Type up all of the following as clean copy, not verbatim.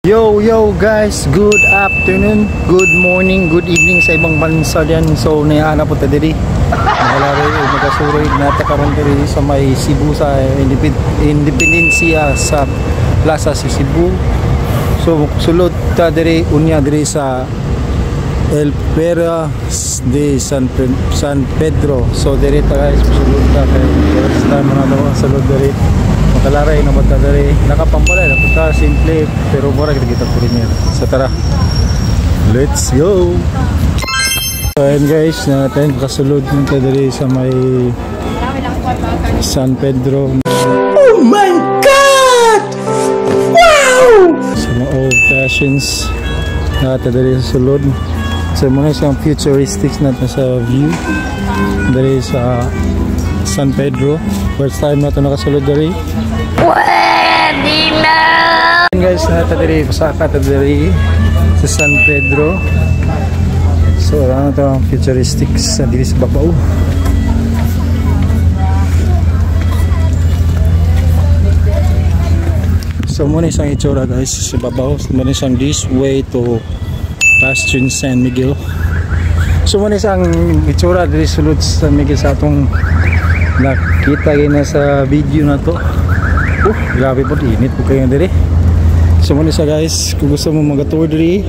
Yo guys, good afternoon, good morning, good evening sa ibang bansa dyan. So nayaan po ta diri nakalari magkasuroy nata karon diri sa may Cebu sa Independencia sa Plaza si Cebu. So sulod ta diri unya diri sa El Pera de San Pedro. So diri ta guys, sulod ta kay first time na daw sulod diri. Makalaray na bata diri nakapampalay na punta simple pero mura kita premier. So tara, let's go. So ayan guys, natin kasulod nito diri sa may San Pedro. Oh my God! Wow! Sa mga old fashions natin diri sa sulod. So muna siyang futuristics natin sa view diri sa San Pedro. First time na ito nakasulod diri. Pwede na! Guys, natadiri, pasaka tadiri sa San Pedro. So, ano ito ang futuristics sa diri sa babaw. So, muna isang itsura guys sa babaw. Muna isang this way to Bastion San Miguel. So, muna isang itsura diri sulod sa San Miguel sa atong nakita na sa video na to. Grabe po, init po kayo diri. So muna sa guys, kung gusto mo mag-tour diri,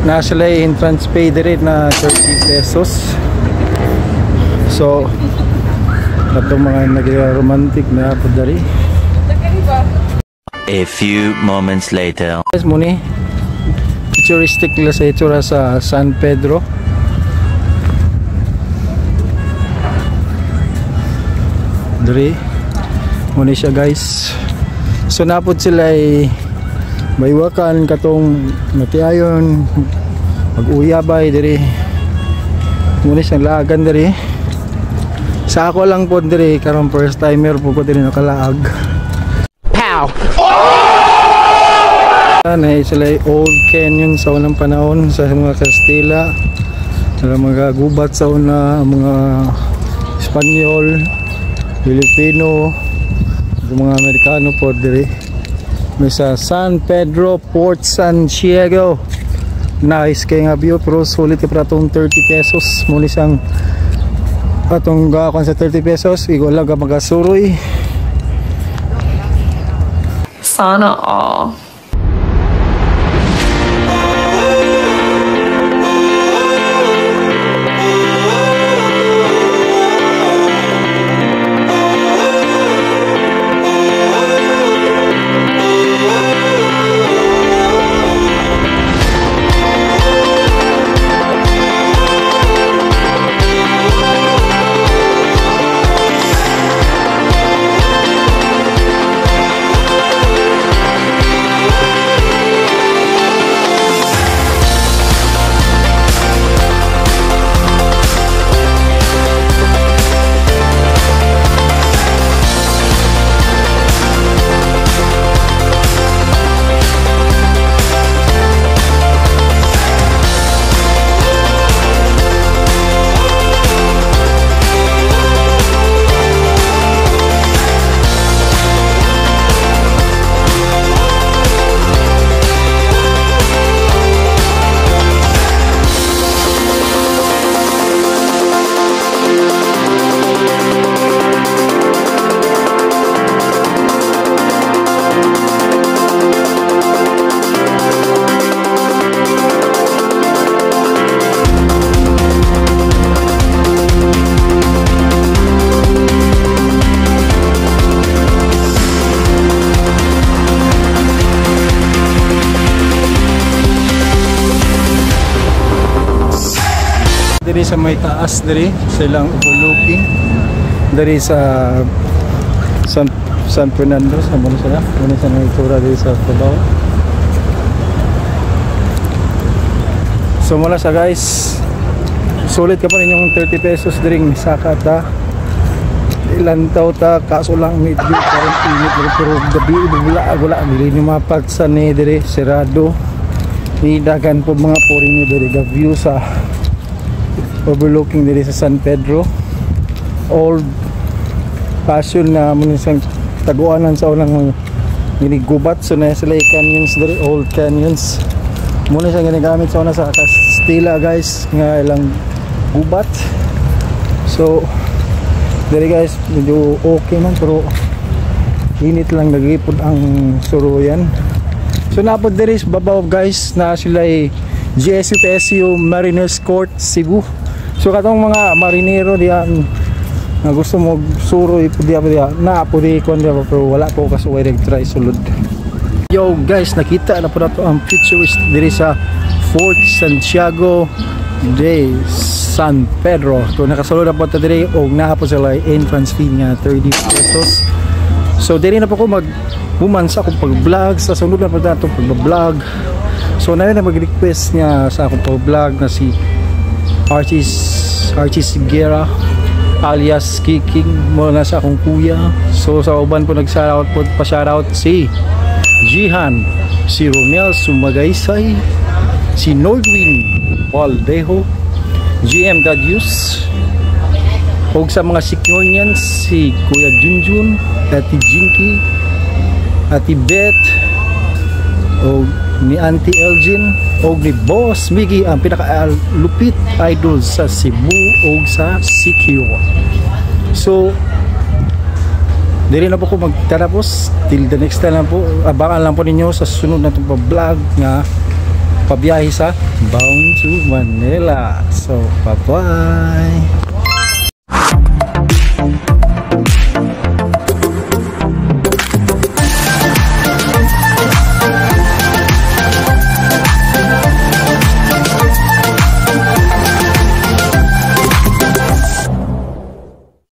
nasa lay entrance pay diri na 30 pesos. So ito mga nag-romantic na po diri. A few moments later. Guys, muna futuristic nila sa itsura sa San Pedro. Diri muna siya guys. So napod sila ay baywakan katong matiayon mag-uyabay diri. Muna siyang laagan diri. Sa ako lang po diri karon first timer po ko diri nakalaag. Pow! Nay sila ay old canyon sa unang panahon sa mga Kastila, sa mga gubat sa una, mga Espanyol, Pilipino, mga Amerikano po diri. May sa San Pedro, Port Santiago. Nice kay nga view pero sulit para itong 30 pesos. Muli siyang atong gakon sa 30 pesos. Igo lang ka magasuroy. Sana all. Diri sa may taas diri silang overlooking diri sa San Fernando sa muna sila may tura diri sa Davao. So mula sa guys, sulit ka pa rin yung 30 pesos diring saka ta ilan taw ta kaso lang medyo parang init pero gabi wala dili ni mapagsan ni diri serado ni dagan po mga foreigner diri the view sa overlooking diri sa San Pedro. Old passion na muna isang taguanan sa unang Gubat. So na sila canyons diri, old canyons. Muna siya ginagamit sa una sa Castilla guys, nga ilang gubat. So diri guys, medyo okay man pero init lang nagipod ang suruyan. So napod diri sa babaw guys na sila GSU PSU Mariners Court Cebu. So katong mga marinero diyan na gusto mo suroy pudi na pudi kon diya pero wala po kasuway try sulod. Yo guys, nakita na po nato ang futurist diri sa Fort Santiago de San Pedro. So nakasulod na po ta diri og naa po sila entrance fee nga 30 pesos. So diri na po ko maghuman sa akong pag-vlog, sa sunod na po nato pag-vlog. So na mag-request niya sa akong pag-vlog na si Archie Sigera alias Kiking mula sa akong kuya. So sa uban po nag-shoutout po, pa-shoutout si Jihan, si Romel Sumagaysay, si Nordwin Valdejo, GM Dadius, og sa mga Siknornians si Kuya Junjun, Ati Jinky, Ati Beth, og ni Auntie Elgin, og ni Boss Miggy, ang pinaka-lupit idol sa Cebu og sa Sikyo. So dili na po ko magtatapos. Till the next time lang po, abangan lang po ninyo sa sunod na itong vlog nga pabiyahe sa Bound to Manila. So bye bye.